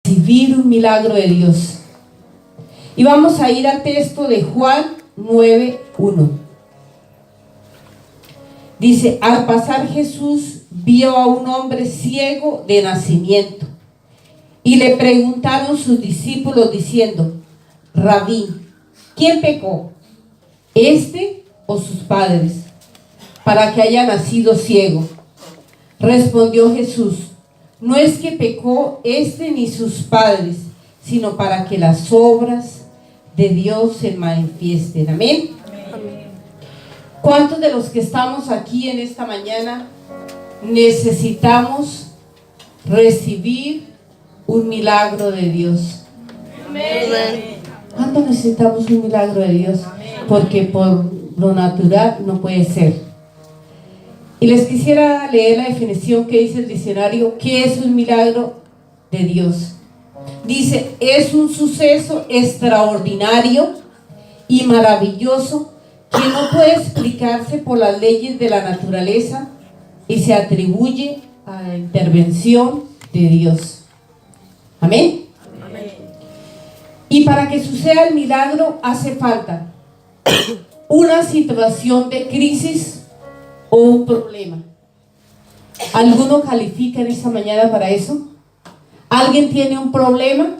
recibir un milagro de Dios. Y vamos a ir al texto de Juan 9:1. Dice: al pasar Jesús vio a un hombre ciego de nacimiento, y le preguntaron sus discípulos diciendo: Rabí, ¿quién pecó, este o sus padres, para que haya nacido ciego? Respondió Jesús: no es que pecó este ni sus padres, sino para que las obras de Dios se manifiesten. Amén. ¿Cuántos de los que estamos aquí en esta mañana necesitamos recibir un milagro de Dios? Amén. ¿Cuántos necesitamos un milagro de Dios? Porque por lo natural no puede ser. Y les quisiera leer la definición que dice el diccionario. ¿Qué es un milagro de Dios? Dice: es un suceso extraordinario y maravilloso que no puede explicarse por las leyes de la naturaleza y se atribuye a la intervención de Dios. Amén. Amén. Y para que suceda el milagro hace falta una situación de crisis o un problema. ¿Alguno califica en esta mañana para eso? ¿Alguien tiene un problema?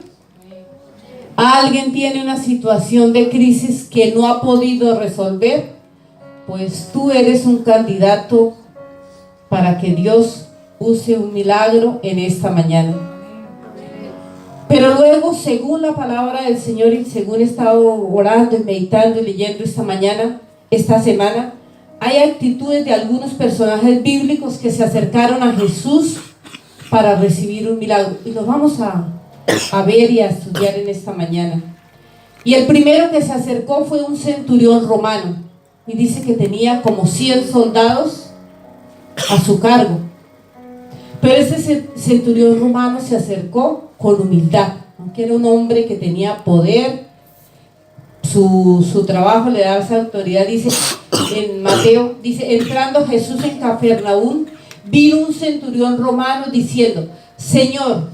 ¿Alguien tiene una situación de crisis que no ha podido resolver? Pues tú eres un candidato para que Dios use un milagro en esta mañana. Pero luego, según la palabra del Señor y según he estado orando y meditando y leyendo esta semana, hay actitudes de algunos personajes bíblicos que se acercaron a Jesús para recibir un milagro. Y los vamos a ver y a estudiar en esta mañana. Y el primero que se acercó fue un centurión romano. Y dice que tenía como 100 soldados a su cargo. Pero ese centurión romano se acercó con humildad, aunque era un hombre que tenía poder. Su trabajo le daba esa autoridad. Dice en Mateo, dice: entrando Jesús en Capernaum, vino un centurión romano diciendo: Señor,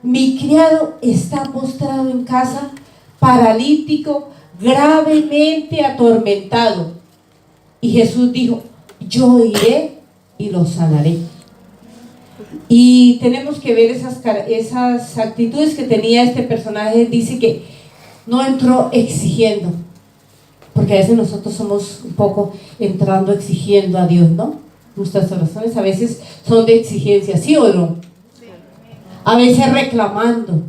mi criado está postrado en casa, paralítico, gravemente atormentado. Y Jesús dijo: yo iré y lo sanaré. Y tenemos que ver esas actitudes que tenía este personaje. Dice que no entró exigiendo, porque a veces nosotros somos un poco entrando exigiendo a Dios, ¿no? Nuestras oraciones a veces son de exigencia, ¿sí o no? A veces reclamando.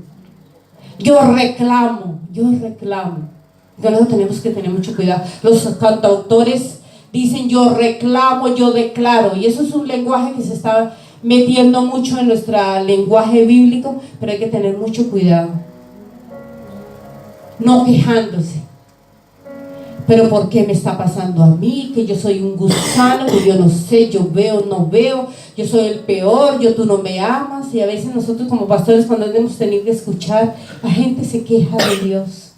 Yo reclamo. Entonces tenemos que tener mucho cuidado. Los cantautores dicen: yo reclamo, yo declaro. Y eso es un lenguaje que se está metiendo mucho en nuestro lenguaje bíblico, pero hay que tener mucho cuidado. No quejándose. Pero ¿por qué me está pasando a mí? Que yo soy un gusano, que yo no sé, yo veo, no veo, yo soy el peor, tú no me amas. Y a veces nosotros como pastores, cuando hemos tenido que escuchar, la gente se queja de Dios,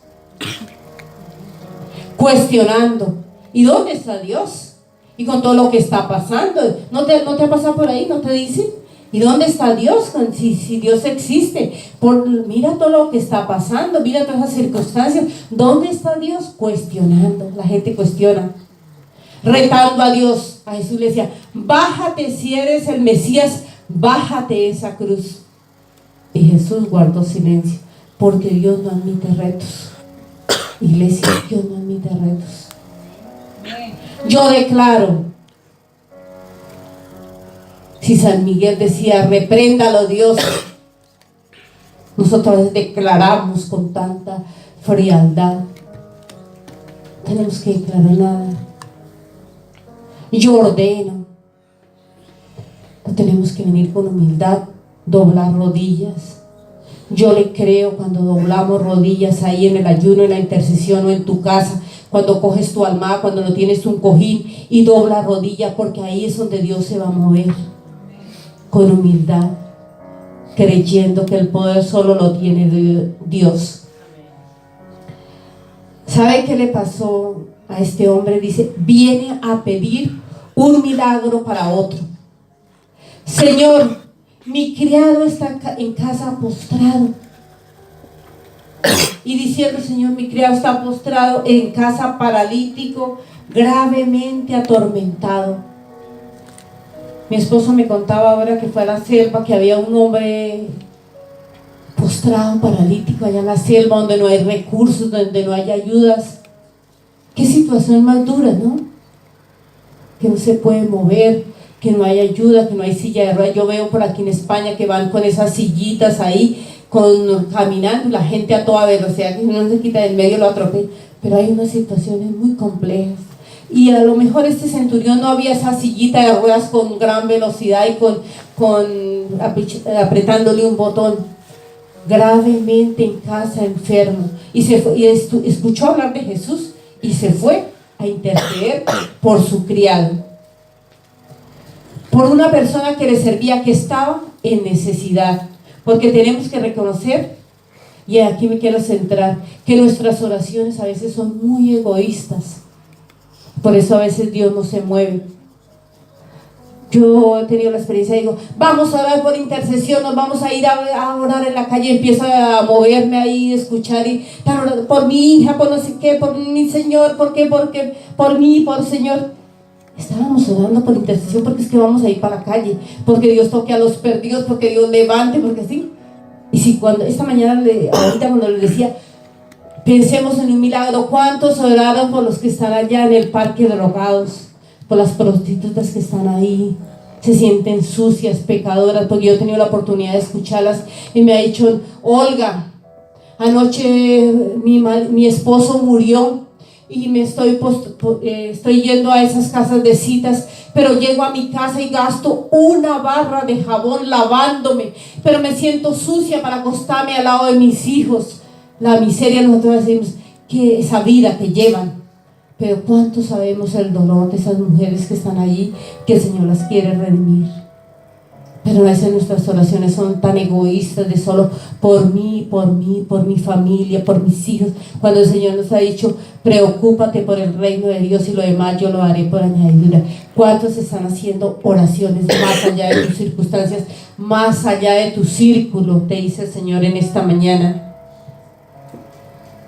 cuestionando. ¿Y dónde está Dios? Y con todo lo que está pasando, ¿no te ha pasado por ahí? ¿No te dicen? ¿Y dónde está Dios? Si Dios existe, mira todo lo que está pasando, mira todas las circunstancias. ¿Dónde está Dios? Cuestionando. La gente cuestiona, retando a Dios. A Jesús le decía: bájate, si eres el Mesías, bájate esa cruz. Y Jesús guardó silencio, porque Dios no admite retos. Iglesia, Dios no admite retos. Yo declaro. Si San Miguel decía: repréndalo Dios, nosotros a veces declaramos con tanta frialdad. Tenemos que declarar nada. Yo ordeno. No tenemos que venir con humildad, doblar rodillas. Yo le creo cuando doblamos rodillas ahí en el ayuno, en la intercesión o en tu casa, cuando coges tu almohada, cuando no tienes un cojín y dobla rodillas, porque ahí es donde Dios se va a mover. Con humildad, creyendo que el poder solo lo tiene Dios. ¿Sabe qué le pasó a este hombre? Dice: viene a pedir un milagro para otro. Señor, mi criado está en casa postrado. y diciendo: Señor, mi criado está postrado en casa, paralítico, gravemente atormentado. Mi esposo me contaba ahora que fue a la selva, que había un hombre postrado, paralítico, allá en la selva, donde no hay recursos, donde no hay ayudas. Qué situación más dura, ¿no? Que no se puede mover, que no hay ayuda, que no hay silla de ruedas. Yo veo por aquí en España que van con esas sillitas ahí, caminando, la gente a toda velocidad, que no se quita del medio, lo atropella. Pero hay unas situaciones muy complejas. Y a lo mejor este centurión no había esa sillita de ruedas con gran velocidad y apretándole un botón. Gravemente en casa, enfermo, y se fue, y escuchó hablar de Jesús y se fue a interceder por su criado, por una persona que le servía, que estaba en necesidad. Porque tenemos que reconocer, y aquí me quiero centrar, que nuestras oraciones a veces son muy egoístas. Por eso a veces Dios no se mueve. Yo he tenido la experiencia, digo: vamos a orar por intercesión, nos vamos a ir a orar en la calle. Empiezo a moverme ahí, a escuchar, y están orando por mi hija, por no sé qué, por mi Señor, por qué, por mí, por Señor. Estábamos orando por intercesión, porque es que vamos a ir para la calle, porque Dios toque a los perdidos, porque Dios levante, porque sí. Y si esta mañana, ahorita cuando le decía, pensemos en un milagro, ¿cuántos oraron por los que están allá en el parque drogados? Por las prostitutas que están ahí, se sienten sucias, pecadoras, porque yo he tenido la oportunidad de escucharlas, y me ha dicho: Olga, anoche mi esposo murió, y me estoy yendo a esas casas de citas, pero llego a mi casa y gasto una barra de jabón lavándome, pero me siento sucia para acostarme al lado de mis hijos. La miseria, nosotros decimos que esa vida que llevan. Pero ¿cuánto sabemos el dolor de esas mujeres que están allí, que el Señor las quiere redimir? Pero a veces nuestras oraciones son tan egoístas, de solo por mí, por mi familia, por mis hijos, cuando el Señor nos ha dicho: preocúpate por el reino de Dios, y lo demás yo lo haré por añadidura. ¿Cuántos están haciendo oraciones más allá de tus circunstancias, más allá de tu círculo? Te dice el Señor en esta mañana.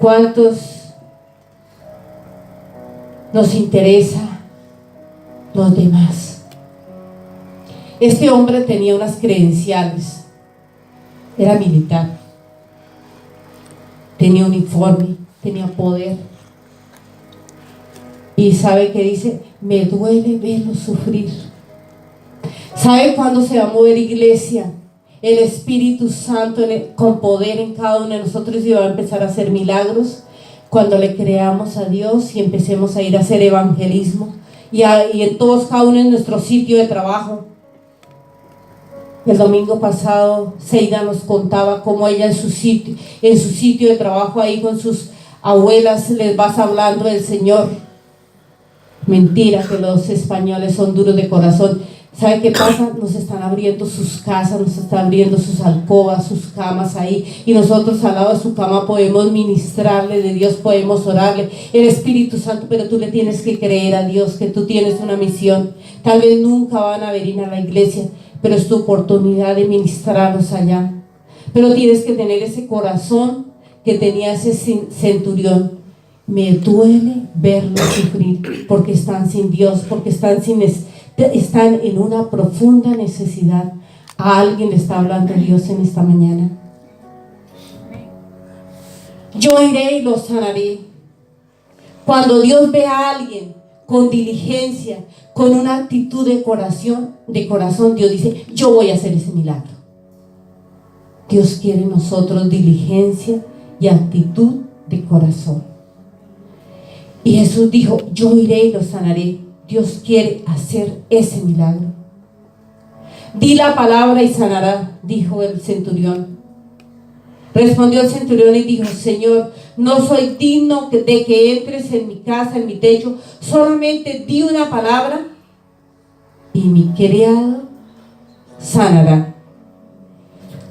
¿Cuántos nos interesa los demás? Este hombre tenía unas credenciales, era militar, tenía uniforme, tenía poder, y ¿sabe qué dice? Me duele verlo sufrir. ¿Sabe cuándo se va a mover, iglesia? El Espíritu Santo con poder en cada uno de nosotros, y va a empezar a hacer milagros cuando le creamos a Dios y empecemos a ir a hacer evangelismo, y en todos, cada uno en nuestro sitio de trabajo. El domingo pasado Seida nos contaba cómo ella en su sitio de trabajo, ahí con sus abuelas, les vas hablando del Señor. Mentira, que los españoles son duros de corazón. ¿Sabe qué pasa? Nos están abriendo sus casas, nos están abriendo sus alcobas, sus camas ahí, y nosotros al lado de su cama podemos ministrarle de Dios, podemos orarle, el Espíritu Santo. Pero tú le tienes que creer a Dios que tú tienes una misión. Tal vez nunca van a venir a la iglesia, pero es tu oportunidad de ministrarlos allá. Pero tienes que tener ese corazón que tenía ese centurión. Me duele verlos sufrir, porque están sin Dios, porque están en una profunda necesidad. A alguien le está hablando Dios en esta mañana. Yo iré y los sanaré. Cuando Dios ve a alguien con diligencia, con una actitud de corazón, Dios dice: yo voy a hacer ese milagro. Dios quiere en nosotros diligencia y actitud de corazón. Y Jesús dijo: yo iré y los sanaré. Dios quiere hacer ese milagro. Di la palabra y sanará, dijo el centurión. Respondió el centurión y dijo: Señor, no soy digno de que entres en mi casa, en mi techo, solamente di una palabra y mi criado sanará.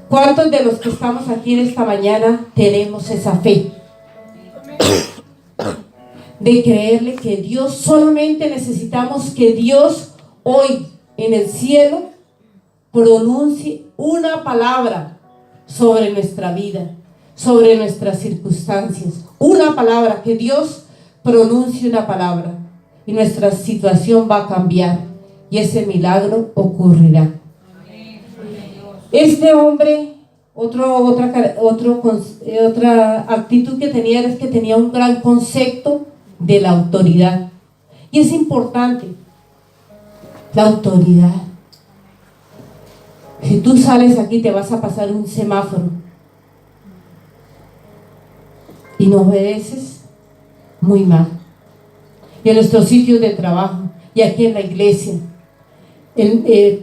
¿Cuántos de los que estamos aquí en esta mañana tenemos esa fe? De creerle que Dios, solamente necesitamos que Dios hoy en el cielo pronuncie una palabra sobre nuestra vida, sobre nuestras circunstancias. Una palabra, que Dios pronuncie una palabra y nuestra situación va a cambiar y ese milagro ocurrirá. Este hombre, otra actitud que tenía es que tenía un gran concepto de la autoridad. Y es importante, la autoridad. Si tú sales aquí te vas a pasar un semáforo y no obedeces, muy mal. Y en nuestros sitios de trabajo y aquí en la iglesia,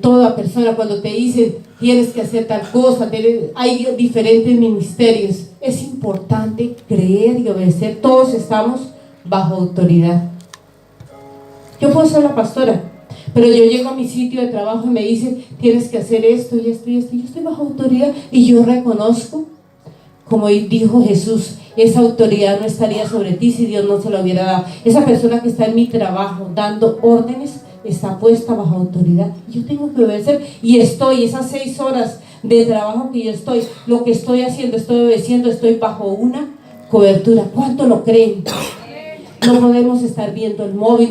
toda persona cuando te dice tienes que hacer tal cosa, hay diferentes ministerios, es importante creer y obedecer. Todos estamos bajo autoridad. Yo puedo ser la pastora, pero yo llego a mi sitio de trabajo y me dicen tienes que hacer esto y esto y esto, y yo estoy bajo autoridad y yo reconozco, como dijo Jesús, esa autoridad no estaría sobre ti si Dios no se lo hubiera dado. Esa persona que está en mi trabajo dando órdenes está puesta bajo autoridad. Yo tengo que obedecer y esas 6 horas de trabajo que yo lo que estoy haciendo, estoy obedeciendo, estoy bajo una cobertura. ¿Cuánto lo creen? No podemos estar viendo el móvil,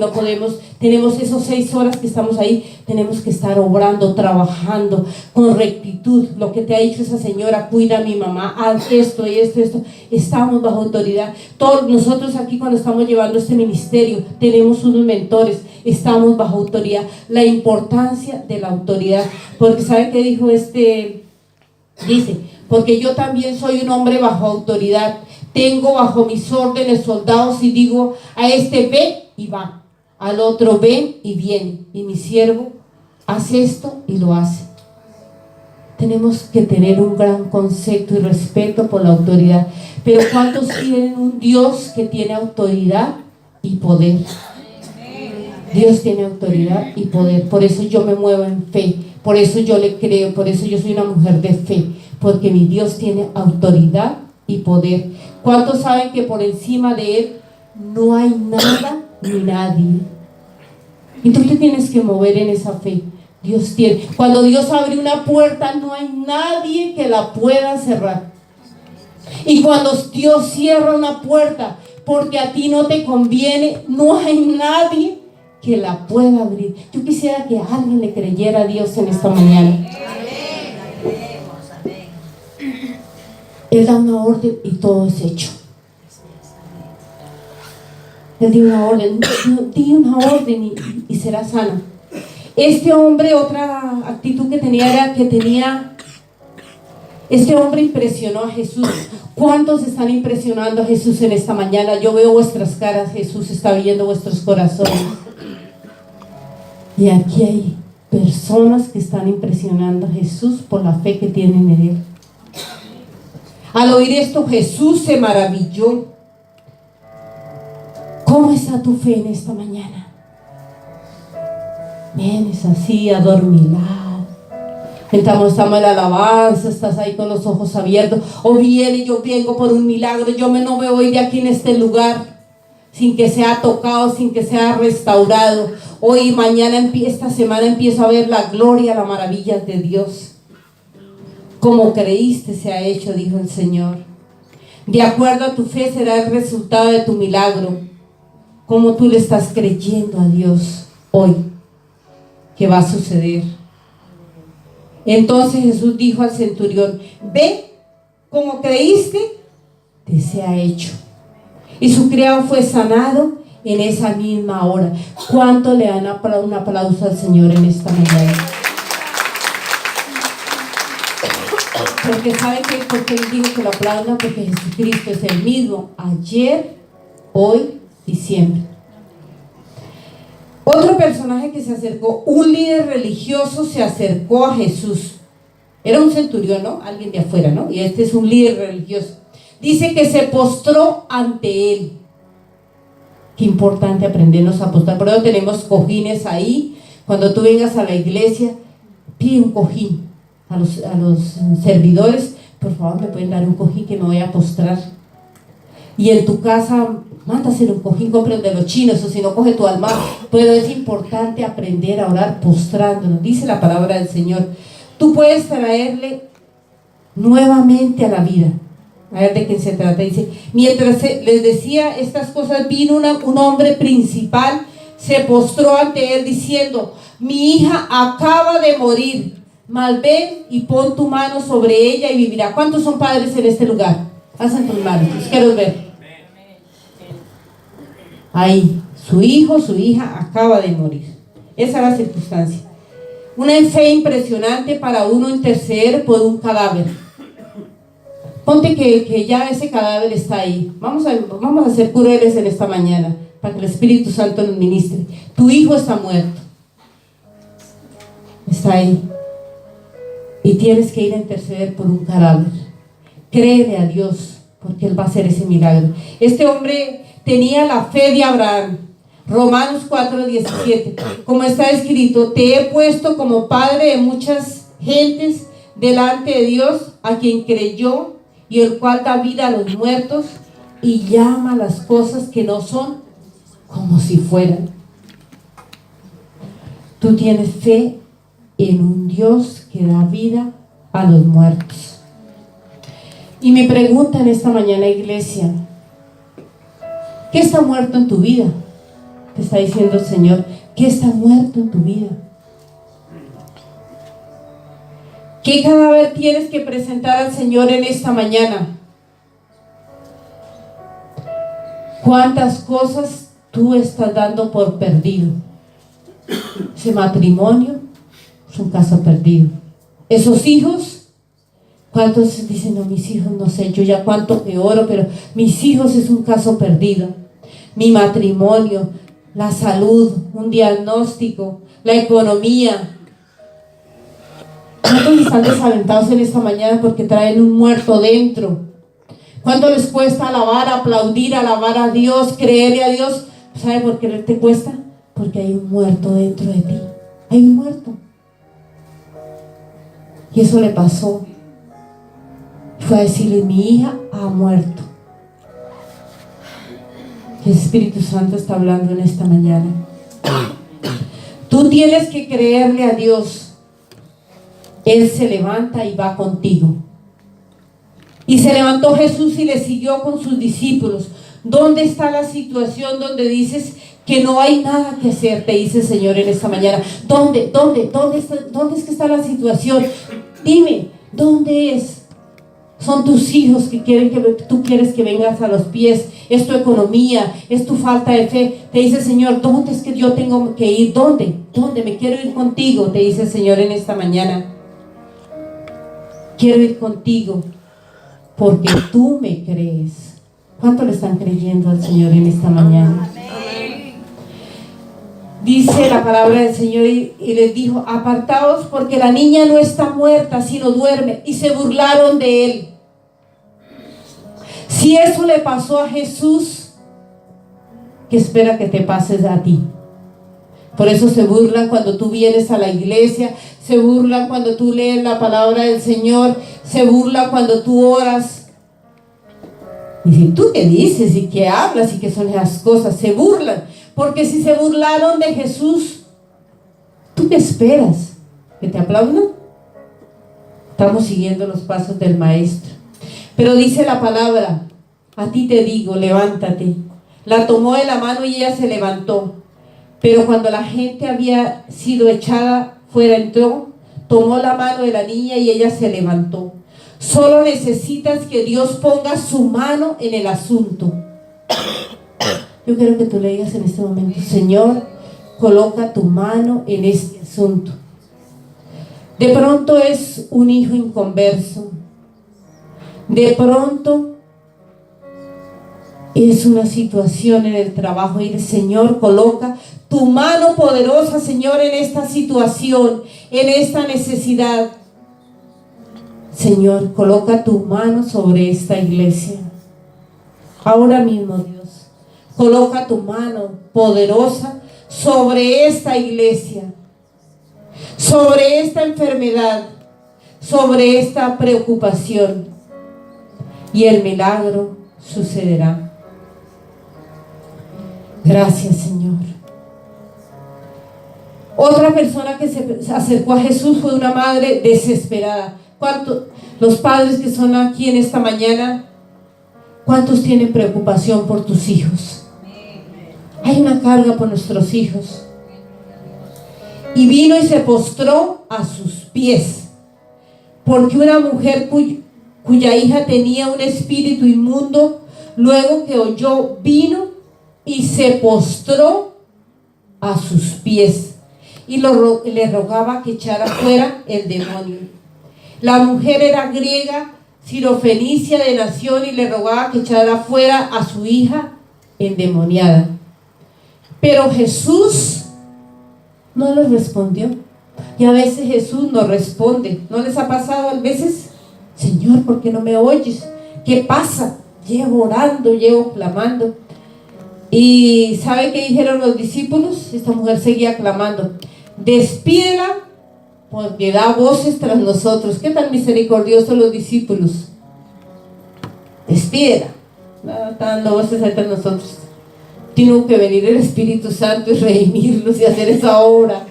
tenemos esos 6 horas que estamos ahí, tenemos que estar obrando, trabajando con rectitud. Lo que te ha dicho esa señora, cuida a mi mamá, haz esto y esto, estamos bajo autoridad. Todos nosotros aquí cuando estamos llevando este ministerio, tenemos unos mentores, estamos bajo autoridad. La importancia de la autoridad, porque ¿sabe qué dijo Dice, porque yo también soy un hombre bajo autoridad. Tengo bajo mis órdenes soldados y digo a este ve y va, al otro ven y viene, y mi siervo hace esto y lo hace. Tenemos que tener un gran concepto y respeto por la autoridad. Pero ¿cuántos tienen un Dios que tiene autoridad y poder? Dios tiene autoridad y poder. Por eso yo me muevo en fe, por eso yo le creo, por eso yo soy una mujer de fe, porque mi Dios tiene autoridad y poder. ¿Cuántos saben que por encima de Él no hay nada ni nadie? Y tú te tienes que mover en esa fe. Dios tiene. Cuando Dios abre una puerta, no hay nadie que la pueda cerrar. Y cuando Dios cierra una puerta, porque a ti no te conviene, no hay nadie que la pueda abrir. Yo quisiera que alguien le creyera a Dios en esta mañana. Él da una orden y todo es hecho. Él dio una orden, di una orden y será sana. Este hombre, otra actitud que tenía era este hombre impresionó a Jesús. ¿Cuántos están impresionando a Jesús en esta mañana? Yo veo vuestras caras, Jesús está viendo vuestros corazones. Y aquí hay personas que están impresionando a Jesús por la fe que tienen en Él. Al oír esto, Jesús se maravilló. ¿Cómo está tu fe en esta mañana? Vienes así adormilado. Estamos en la alabanza, estás ahí con los ojos abiertos. O viene, yo vengo por un milagro. Yo no me voy de aquí en este lugar sin que sea tocado, sin que sea restaurado. Hoy, mañana, esta semana empiezo a ver la gloria, las maravillas de Dios. Como creíste se ha hecho, dijo el Señor. De acuerdo a tu fe será el resultado de tu milagro. Como tú le estás creyendo a Dios hoy que va a suceder. Entonces Jesús dijo al centurión: ve, como creíste, te sea hecho. Y su criado fue sanado en esa misma hora. ¿Cuánto le dan un aplauso al Señor en esta mañana? Porque ¿sabe qué? Porque Él dijo que lo aplaudan, porque Jesucristo es el mismo ayer, hoy y siempre. Otro personaje que se acercó, un líder religioso se acercó a Jesús. Era un centurión, ¿no? Alguien de afuera, ¿no? Y este es un líder religioso. Dice que se postró ante él. Qué importante aprendernos a postrar. Por eso tenemos cojines ahí. Cuando tú vengas a la iglesia, pide un cojín a los servidores. Por favor, me pueden dar un cojín que me voy a postrar. Y en tu casa, mándaselo un cojín, compre de los chinos, o si no, coge tu alma. Pero es importante aprender a orar postrándonos. Dice la palabra del Señor: tú puedes traerle nuevamente a la vida A ver de qué se trata. Dice, mientras les decía estas cosas, vino un hombre principal, se postró ante él diciendo, mi hija acaba de morir, mas ven y pon tu mano sobre ella y vivirá. ¿Cuántos son padres en este lugar? Hacen tus manos, los quiero ver. Ahí, su hijo, su hija acaba de morir. Esa es la circunstancia. Una fe impresionante para uno interceder por un cadáver. Ponte que ya ese cadáver está ahí. Vamos a ser crueles en esta mañana para que el Espíritu Santo nos ministre. Tu hijo está muerto. Está ahí. Y tienes que ir a interceder por un cadáver. Créele a Dios, porque Él va a hacer ese milagro. Este hombre tenía la fe de Abraham. Romanos 4:17. Como está escrito, te he puesto como padre de muchas gentes delante de Dios, a quien creyó, y el cual da vida a los muertos y llama las cosas que no son como si fueran. Tú tienes fe en un Dios que da vida a los muertos. Y me preguntan esta mañana, iglesia, ¿qué está muerto en tu vida? Te está diciendo el Señor, ¿qué está muerto en tu vida? ¿Qué cadáver tienes que presentar al Señor en esta mañana? ¿Cuántas cosas tú estás dando por perdido? Ese matrimonio es un caso perdido. Esos hijos, ¿cuántos dicen, no, mis hijos, no sé, yo ya cuánto que oro, pero mis hijos es un caso perdido? Mi matrimonio, la salud, un diagnóstico, la economía. ¿Cuántos están desalentados en esta mañana porque traen un muerto dentro? ¿Cuánto les cuesta alabar, aplaudir, alabar a Dios, creerle a Dios? ¿Sabe por qué te cuesta? Porque hay un muerto dentro de ti. Hay un muerto. Y eso le pasó. Fue a decirle, mi hija ha muerto. El Espíritu Santo está hablando en esta mañana. Tú tienes que creerle a Dios. Él se levanta y va contigo. Y se levantó Jesús y le siguió con sus discípulos. ¿Dónde está la situación donde dices que no hay nada que hacer? Te dice el Señor en esta mañana. ¿Dónde es que está la situación? Dime, ¿dónde es? Son tus hijos que tú quieres que vengas a los pies. Es tu economía, es tu falta de fe. Te dice el Señor, ¿dónde es que yo tengo que ir? ¿Dónde? Me quiero ir contigo, te dice el Señor en esta mañana. Quiero ir contigo porque tú me crees. ¿Cuánto le están creyendo al Señor en esta mañana? Amén. Dice la palabra del Señor y les dijo, apartaos porque la niña no está muerta sino duerme. Y se burlaron de él. Si eso le pasó a Jesús, ¿qué espera que te pases a ti? Por eso se burlan cuando tú vienes a la iglesia, se burlan cuando tú lees la palabra del Señor, se burlan cuando tú oras. Y si tú qué dices y qué hablas y qué son esas cosas, se burlan. Porque si se burlaron de Jesús, ¿tú qué esperas? ¿Que te aplaudan? Estamos siguiendo los pasos del Maestro. Pero dice la palabra, a ti te digo, levántate. La tomó de la mano y ella se levantó. Pero cuando la gente había sido echada fuera, entró, tomó la mano de la niña y ella se levantó. Solo necesitas que Dios ponga su mano en el asunto. Yo quiero que tú le digas en este momento, Señor, coloca tu mano en este asunto. De pronto es un hijo inconverso. De pronto es una situación en el trabajo y el Señor coloca tu mano poderosa, Señor, en esta situación, en esta necesidad. Señor, coloca tu mano sobre esta iglesia. Ahora mismo, Dios, coloca tu mano poderosa sobre esta iglesia, sobre esta enfermedad, sobre esta preocupación, y el milagro sucederá. Gracias, Señor. Otra persona que se acercó a Jesús fue una madre desesperada. ¿Cuántos? Los padres que son aquí en esta mañana, ¿Cuántos tienen preocupación por tus hijos? Hay una carga por nuestros hijos. Y vino y se postró a sus pies, porque una mujer cuya hija tenía un espíritu inmundo, luego que oyó, vino y se postró a sus pies y le rogaba que echara fuera el demonio. La mujer era griega, sirofenicia de nación, y le rogaba que echara fuera a su hija endemoniada. Pero Jesús no le respondió. Y a veces Jesús no responde. ¿No les ha pasado a veces? Señor, ¿por qué no me oyes? ¿Qué pasa? Llevo orando, llevo clamando. ¿Y sabe qué dijeron los discípulos? Esta mujer seguía clamando: despídela, porque da voces tras nosotros. ¿Qué tan misericordiosos los discípulos? Despídela. No, está dando voces tras nosotros. Tiene que venir el Espíritu Santo y redimirlos y hacer esa obra.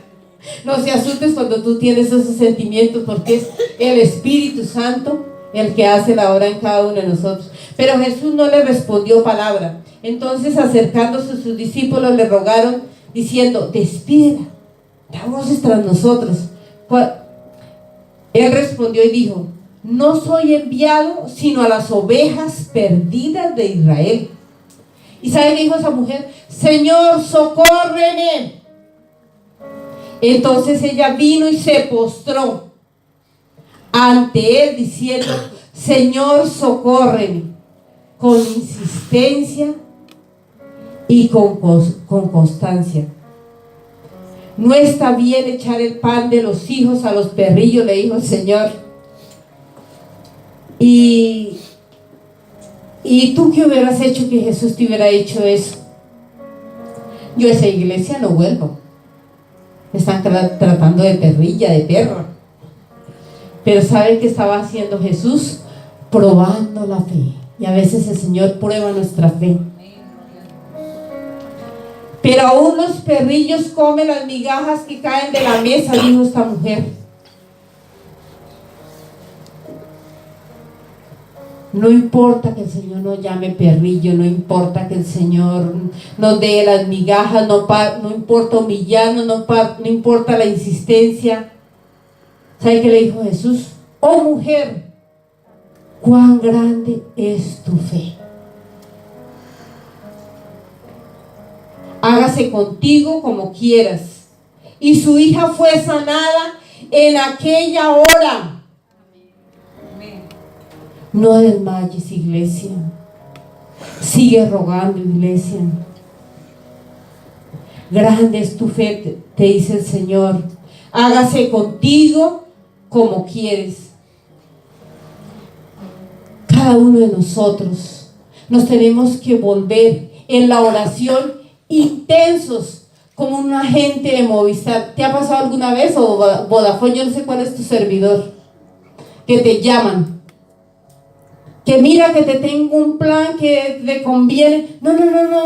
No se asustes cuando tú tienes esos sentimientos, porque es el Espíritu Santo el que hace la obra en cada uno de nosotros. Pero Jesús no le respondió palabra. Entonces, acercándose a sus discípulos, le rogaron diciendo: despídela, da voces tras nosotros. Él respondió y dijo: no soy enviado sino a las ovejas perdidas de Israel. ¿Y sabe qué dijo esa mujer? Señor, socórreme. Entonces ella vino y se postró ante él diciendo: Señor, socórreme, con insistencia y con constancia. No está bien echar el pan de los hijos a los perrillos, le dijo el Señor. ¿Y tú qué hubieras hecho que Jesús te hubiera hecho eso? Yo a esa iglesia no vuelvo. Me están tratando de perrilla, de perra. Pero ¿saben qué estaba haciendo Jesús? Probando la fe. Y a veces el Señor prueba nuestra fe. Pero aún los perrillos comen las migajas que caen de la mesa, dijo esta mujer. No importa que el Señor nos llame perrillo, no importa que el Señor nos dé las migajas, no importa humillarnos, no importa la insistencia. ¿Sabe qué le dijo Jesús? Oh mujer, cuán grande es tu fe. Hágase contigo como quieras. Y su hija fue sanada en aquella hora. No desmayes, iglesia. Sigue rogando, iglesia. Grande es tu fe, te dice el Señor. Hágase contigo como quieres. Cada uno de nosotros nos tenemos que volver en la oración intensos, como un agente de Movistar. ¿Te ha pasado alguna vez? O Vodafone, yo no sé cuál es tu servidor, que te llaman, que mira que te tengo un plan que te conviene. No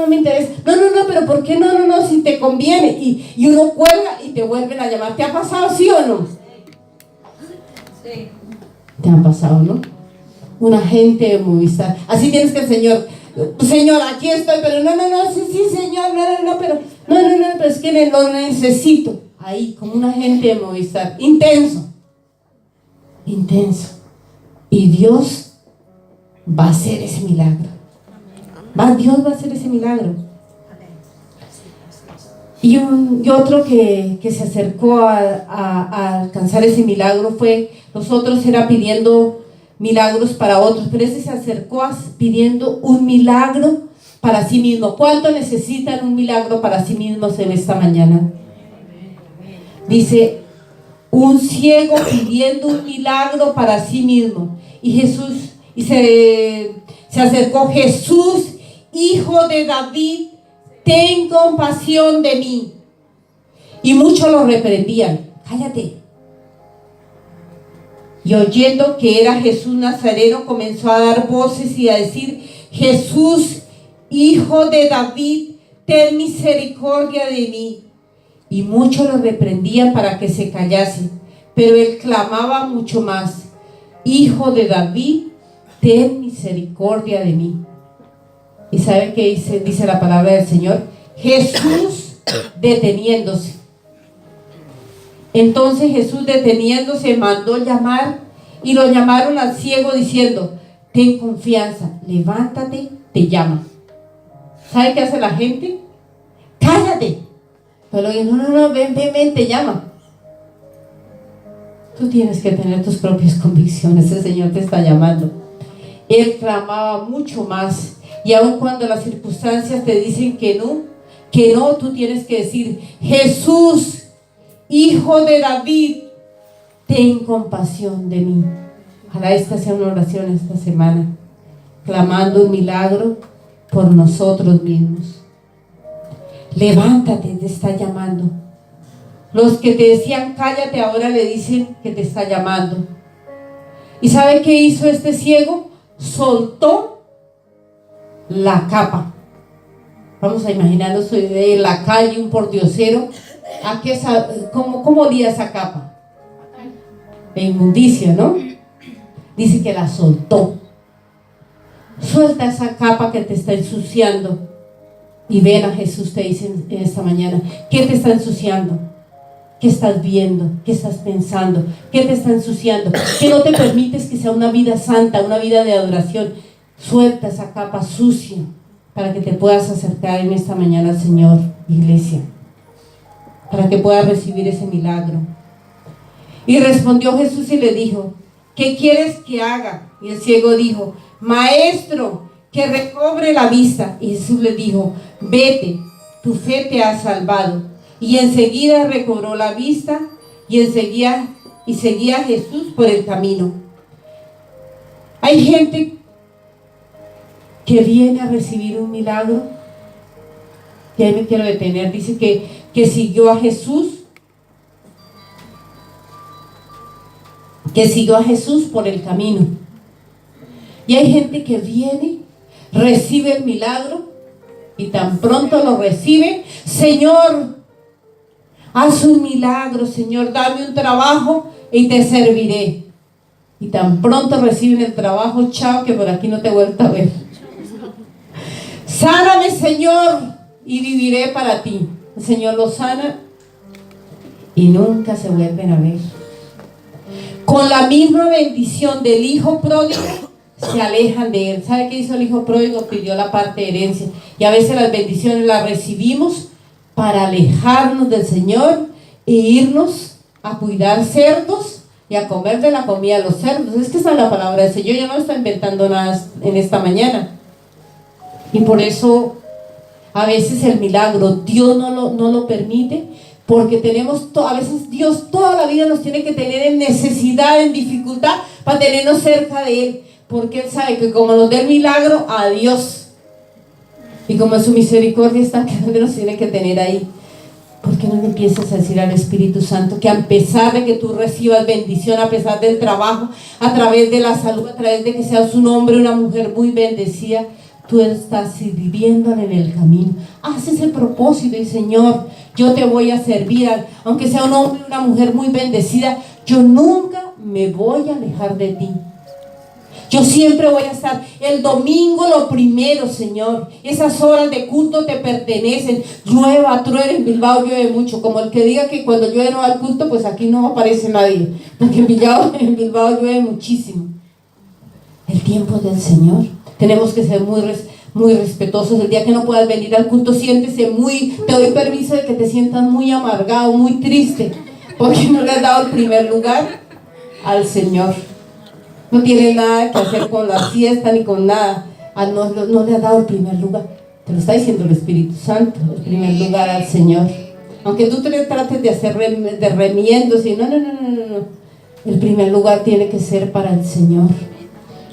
me interesa. No, pero ¿por qué no, si te conviene? Y uno cuelga y te vuelven a llamar. ¿Te ha pasado, sí o no? Sí. ¿Te ha pasado, no? Un agente de Movistar. Así tienes que el Señor, aquí estoy, pero sí, Señor, pero es que lo necesito. Ahí, como un agente de Movistar. Intenso. Y Dios va a hacer ese milagro. Dios va a hacer ese milagro. Y otro que se acercó a alcanzar ese milagro fue, los otros era pidiendo milagros para otros, pero ese se acercó pidiendo un milagro para sí mismo. ¿Cuánto necesitan un milagro para sí mismos en esta mañana? Dice, un ciego pidiendo un milagro para sí mismo. Y se acercó: Jesús, hijo de David, ten compasión de mí. Y muchos lo reprendían: cállate. Y oyendo que era Jesús Nazareno, comenzó a dar voces y a decir: Jesús, hijo de David, ten misericordia de mí. Y muchos lo reprendían para que se callase, pero él clamaba mucho más: Hijo de David, ten misericordia de mí. ¿Y sabe qué dice la palabra del Señor? Jesús deteniéndose. Entonces Jesús deteniéndose mandó llamar, y lo llamaron al ciego diciendo: ten confianza, levántate, te llama. ¿Sabe qué hace la gente? Cállate. Pero no, ven, te llama. Tú tienes que tener tus propias convicciones. El Señor te está llamando. Él clamaba mucho más, y aun cuando las circunstancias te dicen que no, tú tienes que decir: Jesús, Hijo de David, ten compasión de mí. Ojalá esta sea una oración esta semana, clamando un milagro por nosotros mismos. Levántate, te está llamando. Los que te decían cállate, ahora le dicen que te está llamando. ¿Y sabe qué hizo este ciego? Soltó la capa. Vamos a imaginarnos en la calle un pordiosero. ¿Cómo olía esa capa? De inmundicia, ¿no? Dice que la soltó. Suelta esa capa que te está ensuciando y ven a Jesús. Te dicen en esta mañana: ¿qué te está ensuciando? ¿Qué estás viendo? ¿Qué estás pensando? ¿Qué te está ensuciando? ¿Qué no te permites que sea una vida santa, una vida de adoración? Suelta esa capa sucia para que te puedas acercar en esta mañana al Señor, iglesia, para que puedas recibir ese milagro. Y respondió Jesús y le dijo: ¿qué quieres que haga? Y el ciego dijo: Maestro, que recobre la vista. Y Jesús le dijo: vete, tu fe te ha salvado. Y enseguida recobró la vista y seguía a Jesús por el camino. Hay gente que viene a recibir un milagro, y ahí me quiero detener. Dice que siguió a Jesús, por el camino. Y hay gente que viene, recibe el milagro, y tan pronto lo recibe: Señor, haz un milagro, Señor, dame un trabajo y te serviré. Y tan pronto reciben el trabajo: chao, que por aquí no te he vuelto a ver. Sáname, Señor, y viviré para ti. El Señor los sana y nunca se vuelven a ver. Con la misma bendición del hijo pródigo, se alejan de él. ¿Sabe qué hizo el hijo pródigo? Pidió la parte de herencia. Y a veces las bendiciones las recibimos para alejarnos del Señor e irnos a cuidar cerdos y a comer de la comida de los cerdos. Es que esa es la palabra del Señor. Yo no estoy inventando nada en esta mañana. Y por eso a veces el milagro Dios no lo permite, porque a veces Dios toda la vida nos tiene que tener en necesidad, en dificultad, para tenernos cerca de Él, porque Él sabe que como nos dé el milagro, adiós. Y como su misericordia está, que donde nos tiene que tener ahí. ¿Por qué no le empiezas a decir al Espíritu Santo que, a pesar de que tú recibas bendición, a pesar del trabajo, a través de la salud, a través de que seas un hombre, una mujer muy bendecida, tú estás sirviéndole en el camino? Haz ese propósito y: Señor, yo te voy a servir, aunque sea un hombre, una mujer muy bendecida, yo nunca me voy a alejar de ti. Yo siempre voy a estar. El domingo lo primero, Señor. Esas horas de culto te pertenecen. Llueva, truene, en Bilbao llueve mucho. Como el que diga que cuando llueve no va al culto, pues aquí no aparece nadie, porque en Bilbao llueve muchísimo. El tiempo del Señor. Tenemos que ser muy respetuosos. El día que no puedas venir al culto, siéntese te doy permiso de que te sientas muy amargado, muy triste, porque no le has dado el primer lugar al Señor. No tiene nada que hacer con la fiesta ni con nada. No le has dado el primer lugar. Te lo está diciendo el Espíritu Santo, el primer lugar al Señor. Aunque tú trates de hacer de remiendos y no. El primer lugar tiene que ser para el Señor.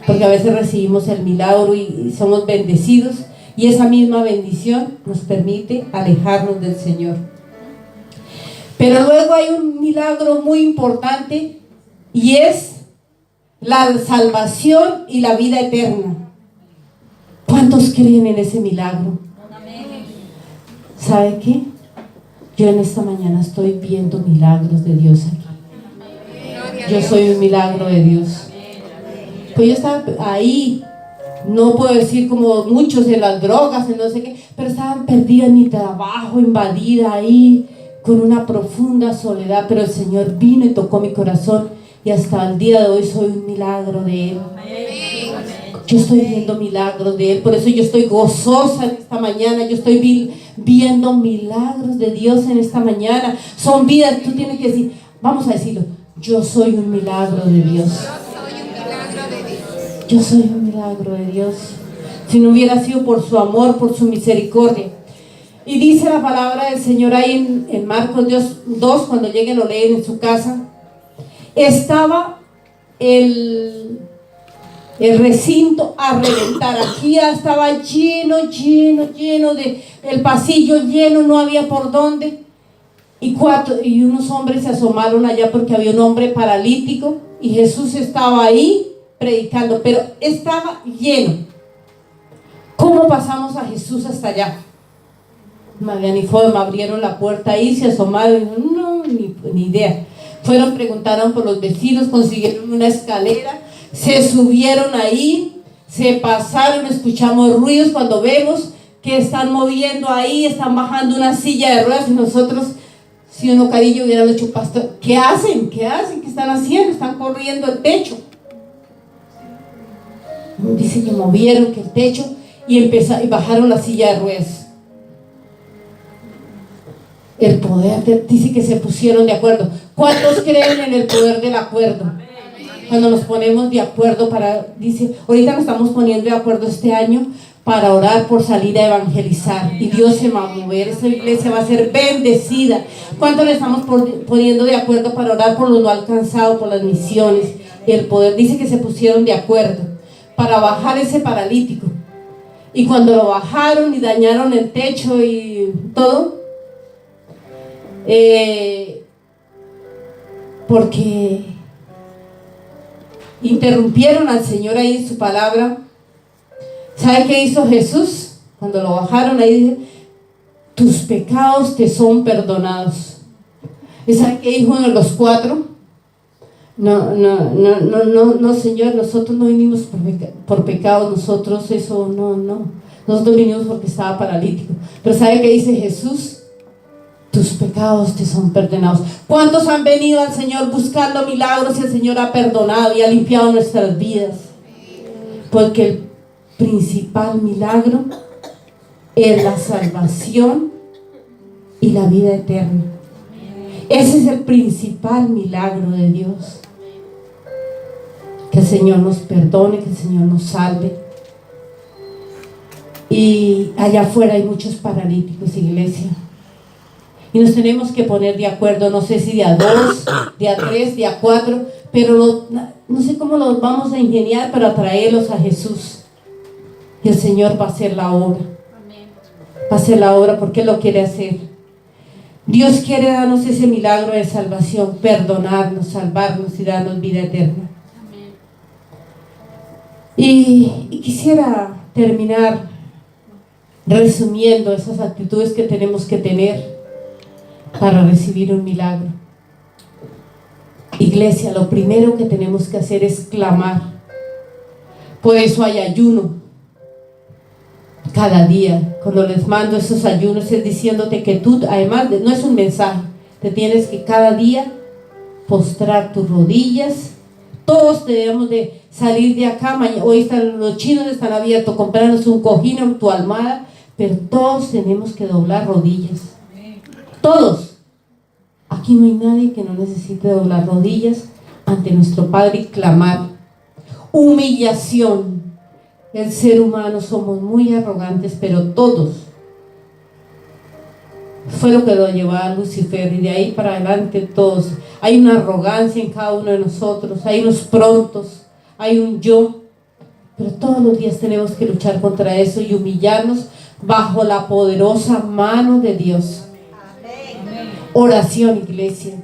Porque a veces recibimos el milagro y somos bendecidos, y esa misma bendición nos permite alejarnos del Señor. Pero luego hay un milagro muy importante, y es la salvación y la vida eterna. ¿Cuántos creen en ese milagro? ¿Sabe qué? Yo en esta mañana estoy viendo milagros de Dios aquí. Yo soy un milagro de Dios. Pues yo estaba ahí no puedo decir como muchos en las drogas, en no sé qué, pero estaban perdidas en mi trabajo, invadida ahí, con una profunda soledad, pero el Señor vino y tocó mi corazón y hasta el día de hoy soy un milagro de Él. Yo estoy viendo milagros de Él, por eso yo estoy gozosa en esta mañana, yo estoy viendo milagros de Dios en esta mañana. Son vidas, tú tienes que decir, vamos a decirlo, yo soy un milagro de Dios. Yo soy un milagro de Dios. Si no hubiera sido por su amor, por su misericordia. Y dice la palabra del Señor ahí en Marcos 2, cuando lleguen lo leen en su casa. Estaba el recinto a reventar. Aquí ya estaba lleno el pasillo lleno, no había por dónde. Y unos hombres se asomaron allá porque había un hombre paralítico y Jesús estaba ahí predicando, pero estaba lleno. ¿Cómo pasamos a Jesús hasta allá? No había ni forma, abrieron la puerta ahí, se asomaron, no, ni idea. Fueron, preguntaron por los vecinos, consiguieron una escalera, se subieron ahí, se pasaron, escuchamos ruidos cuando vemos que están moviendo ahí, están bajando una silla de ruedas y nosotros, si uno carillo hubiera dicho, pastor, ¿qué hacen? ¿Qué están haciendo? Están corriendo el techo. Dice que movieron que el techo y bajaron la silla de ruedas. El poder, dice que se pusieron de acuerdo. ¿Cuántos creen en el poder del acuerdo? Cuando nos ponemos de acuerdo dice, ahorita nos estamos poniendo de acuerdo este año para orar por salir a evangelizar y Dios se va a mover, esa iglesia va a ser bendecida. ¿Cuántos le estamos poniendo de acuerdo para orar por los no alcanzados, por las misiones? El poder, dice que se pusieron de acuerdo para bajar ese paralítico. Y cuando lo bajaron y dañaron el techo y todo, porque interrumpieron al Señor ahí en su palabra. ¿Sabe qué hizo Jesús? Cuando lo bajaron ahí dice, tus pecados te son perdonados. ¿Y sabe qué dijo uno de los cuatro? No, Señor, nosotros no vinimos por pecados, nosotros eso, no. Nosotros vinimos porque estaba paralítico. Pero ¿sabe qué dice Jesús? Tus pecados te son perdonados. ¿Cuántos han venido al Señor buscando milagros y el Señor ha perdonado y ha limpiado nuestras vidas? Porque el principal milagro es la salvación y la vida eterna. Ese es el principal milagro de Dios. Que el Señor nos perdone, que el Señor nos salve. Y allá afuera hay muchos paralíticos, iglesia. Y nos tenemos que poner de acuerdo, no sé si de a 2, de a 3, de a 4, pero no sé cómo los vamos a ingeniar para traerlos a Jesús. Y el Señor va a hacer la obra. Va a hacer la obra porque Él lo quiere hacer. Dios quiere darnos ese milagro de salvación, perdonarnos, salvarnos y darnos vida eterna. Y quisiera terminar resumiendo esas actitudes que tenemos que tener para recibir un milagro. Iglesia, lo primero que tenemos que hacer es clamar. Por eso hay ayuno cada día. Cuando les mando esos ayunos es diciéndote que tú, además no es un mensaje, te tienes que cada día postrar tus rodillas. Todos debemos de salir de acá. Hoy los chinos están abiertos, comprarnos un cojín o tu almohada, pero todos tenemos que doblar rodillas. Todos. Aquí no hay nadie que no necesite doblar rodillas ante nuestro Padre y clamar. Humillación. El ser humano somos muy arrogantes, pero todos. Fue lo que lo llevó a Lucifer y de ahí para adelante todos. Hay una arrogancia en cada uno de nosotros, hay unos prontos, hay un yo, pero todos los días tenemos que luchar contra eso y humillarnos bajo la poderosa mano de Dios. Oración, iglesia.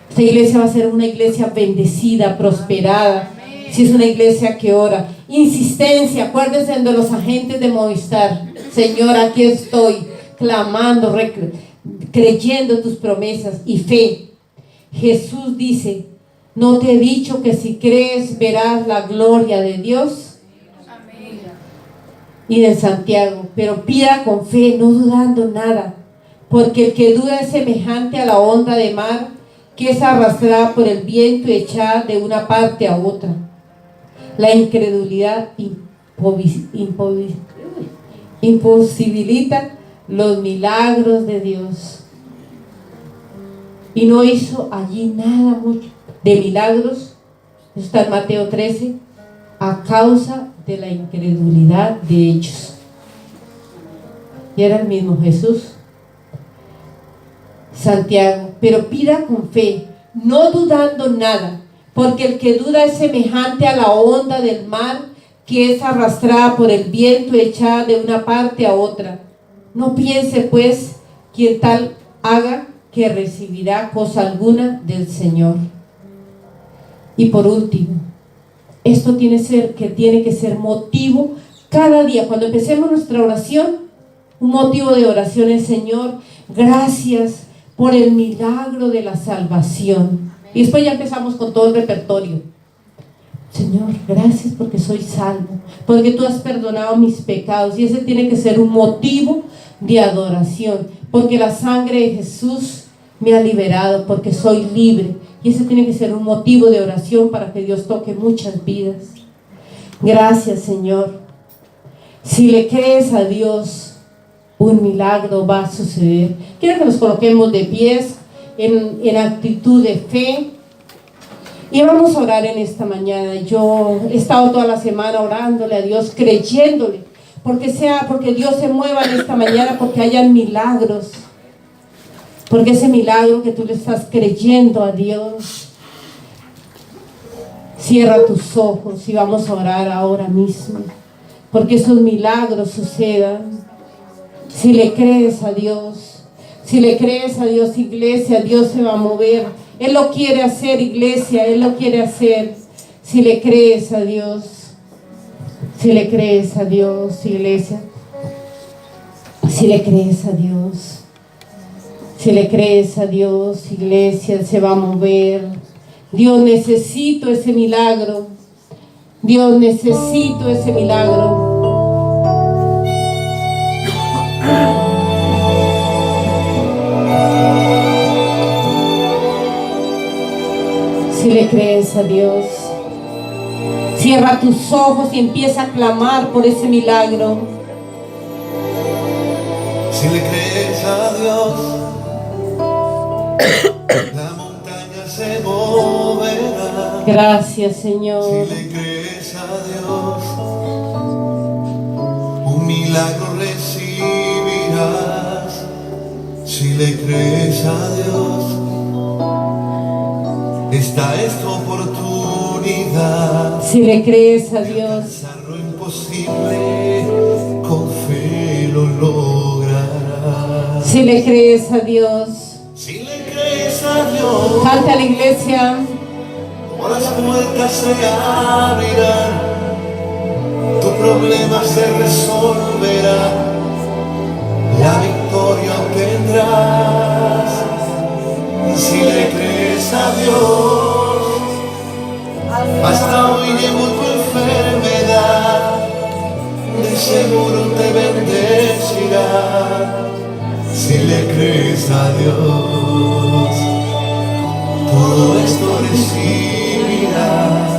Esta iglesia va a ser una iglesia bendecida, prosperada, si es una iglesia que ora. Insistencia, acuérdense de los agentes de Movistar. Señor, aquí estoy clamando, creyendo tus promesas y fe. Jesús dice, ¿no te he dicho que si crees verás la gloria de Dios? y de Santiago, pero pida con fe, no dudando nada, porque el que duda es semejante a la onda de mar que es arrastrada por el viento y echada de una parte a otra. La incredulidad imposibilita los milagros de Dios. Y no hizo allí nada mucho de milagros, eso está en Mateo 13, a causa de la incredulidad de ellos. Y era el mismo Jesús. Santiago, pero pida con fe, no dudando nada, porque el que duda es semejante a la onda del mar que es arrastrada por el viento y echada de una parte a otra. No piense pues quien tal haga que recibirá cosa alguna del Señor. Y por último, esto tiene que ser motivo cada día. Cuando empecemos nuestra oración, un motivo de oración es: Señor, gracias por el milagro de la salvación. Y después ya empezamos con todo el repertorio. Señor, gracias porque soy salvo, porque tú has perdonado mis pecados. Y ese tiene que ser un motivo de adoración, porque la sangre de Jesús me ha liberado, porque soy libre. Y ese tiene que ser un motivo de oración para que Dios toque muchas vidas. Gracias, Señor. Si le crees a Dios, un milagro va a suceder. Quiero que nos coloquemos de pies en actitud de fe y vamos a orar en esta mañana. Yo he estado toda la semana orándole a Dios, creyéndole, porque Dios se mueva en esta mañana, porque hayan milagros, porque ese milagro que tú le estás creyendo a Dios. Cierra tus ojos y vamos a orar ahora mismo, porque esos milagros sucedan. Si le crees a Dios, iglesia, Dios se va a mover. Él lo quiere hacer, iglesia, Él lo quiere hacer. Si le crees a Dios, iglesia, si le crees a Dios, iglesia, se va a mover. Dios, necesito ese milagro. Dios, necesito ese milagro. Si le crees a Dios, cierra tus ojos y empieza a clamar por ese milagro. Si le crees a Dios, la montaña se moverá. Gracias, Señor. Si le crees a Dios, un milagro recibirás. Si le crees a Dios, esta es tu oportunidad. Si le crees a Dios, alcanzar lo imposible, con fe lo lograrás. si le crees a Dios, Si le crees a Dios, canta a la iglesia. todas las puertas se abrirán, tu problema se resolverá, la victoria obtendrás. Si le crees a Dios, hasta hoy llegó tu enfermedad, de seguro te bendecirá. Si le crees a Dios, todo esto recibirás.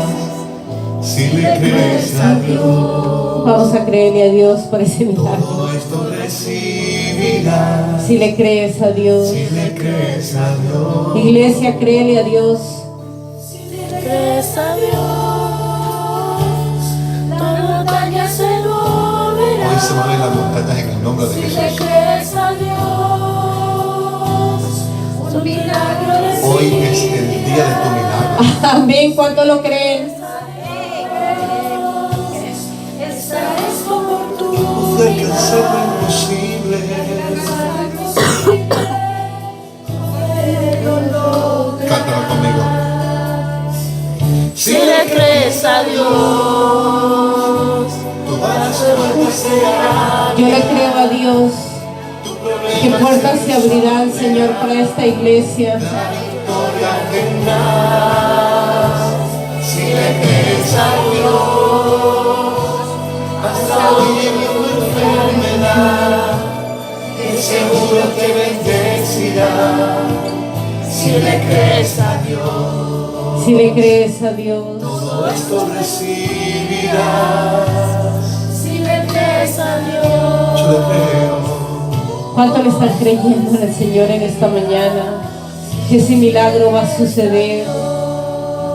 Si le crees a Dios, Vamos a creerle a Dios por ese milagro. todo esto recibirás. Si le crees a Dios, Si le crees a Dios, iglesia, créele a Dios. Si le crees a Dios, toda montaña se moverá. hoy se mueven las montañas en el nombre de Si le Jesús. crees a Dios, un milagro Hoy es el día de tu milagro. Amén. ¿Cuánto lo creen? Esta es tu oportunidad. Poder alcanzar lo imposible. Cántala conmigo. Si le crees a Dios, todas las puertas se abrirán, Yo le creo a Dios tu que problema puertas se abrirán, Señor, para esta iglesia. la victoria tendrás. Si le crees a Dios, hasta alivio tu enfermedad, Él seguro te bendecirá. Si le crees a Dios, Si le crees a Dios, todo esto recibirás. Si le crees a Dios, Yo le creo. ¿cuánto le están creyendo al Señor en esta mañana? Que ese milagro va a suceder.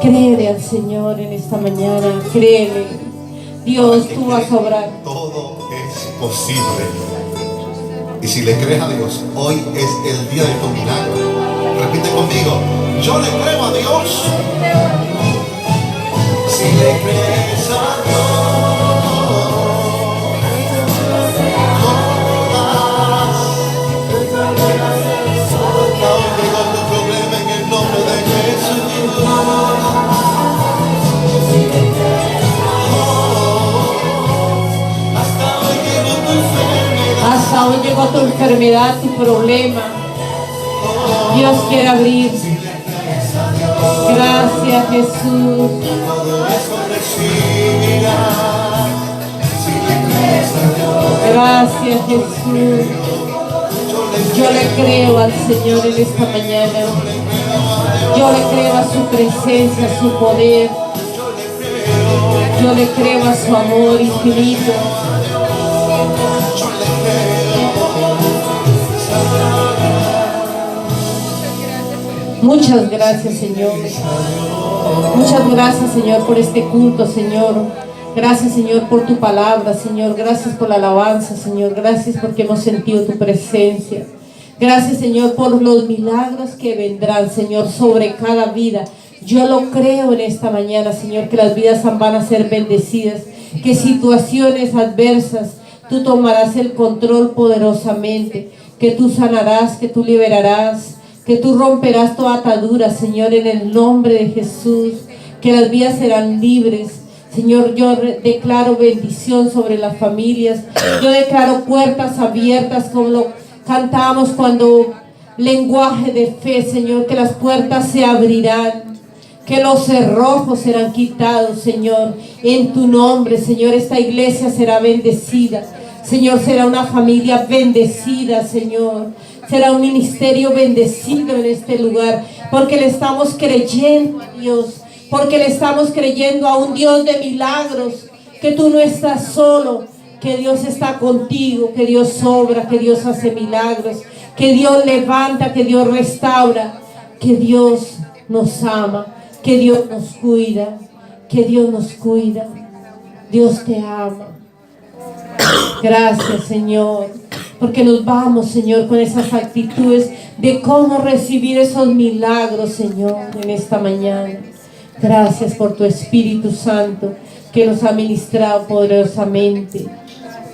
Créele al Señor en esta mañana, créele. Dios, tú vas a obrar. Todo es posible. Y si le crees a Dios, hoy es el día de tu milagro. Repite conmigo, yo le creo a Dios. Si le crees a Dios, aún llegó tu problema en el nombre de Jesús. Hasta hoy llegó tu enfermedad. Hasta hoy llegó tu enfermedad, tu problema. Dios quiere abrir. Gracias, Jesús. Todo eso recibirás. Si le crees a Dios, Gracias, Jesús. Yo le creo al Señor en esta mañana. Yo le creo a su presencia, a su poder. Yo le creo a su amor infinito. Muchas gracias, Señor. Muchas gracias, Señor, por este culto, Señor. Gracias, Señor, por tu palabra, Señor. Gracias por la alabanza, Señor. Gracias porque hemos sentido tu presencia. Gracias, Señor, por los milagros que vendrán, Señor, sobre cada vida. Yo lo creo en esta mañana, Señor, que las vidas van a ser bendecidas, que situaciones adversas tú tomarás el control poderosamente, que tú sanarás, que tú liberarás, que tú romperás toda atadura, Señor, en el nombre de Jesús, que las vidas serán libres. Señor, yo declaro bendición sobre las familias. Yo declaro puertas abiertas, como lo cantamos cuando lenguaje de fe, Señor, que las puertas se abrirán, que los cerrojos serán quitados, Señor, en tu nombre, Señor. Esta iglesia será bendecida, Señor, será una familia bendecida, Señor. Será un ministerio bendecido en este lugar, porque le estamos creyendo a Dios, porque le estamos creyendo a un Dios de milagros, que tú no estás solo, que Dios está contigo, que Dios obra, que Dios hace milagros, que Dios levanta, que Dios restaura, que Dios nos ama, que Dios nos cuida, que Dios nos cuida. Dios te ama. Gracias, Señor, porque nos vamos, Señor, con esas actitudes de cómo recibir esos milagros, Señor, en esta mañana. Gracias por tu Espíritu Santo que nos ha ministrado poderosamente.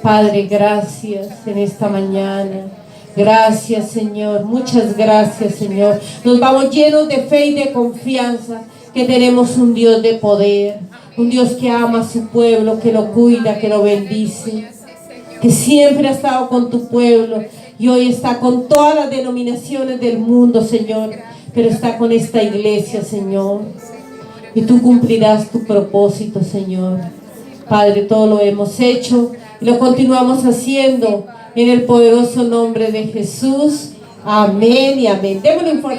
Padre, gracias en esta mañana. Gracias, Señor. Muchas gracias, Señor. Nos vamos llenos de fe y de confianza que tenemos un Dios de poder, un Dios que ama a su pueblo, que lo cuida, que lo bendice, que siempre ha estado con tu pueblo y hoy está con todas las denominaciones del mundo, Señor, pero está con esta iglesia, Señor, y tú cumplirás tu propósito, Señor. Padre, todo lo hemos hecho y lo continuamos haciendo en el poderoso nombre de Jesús. Amén y amén. Démosle un fuerte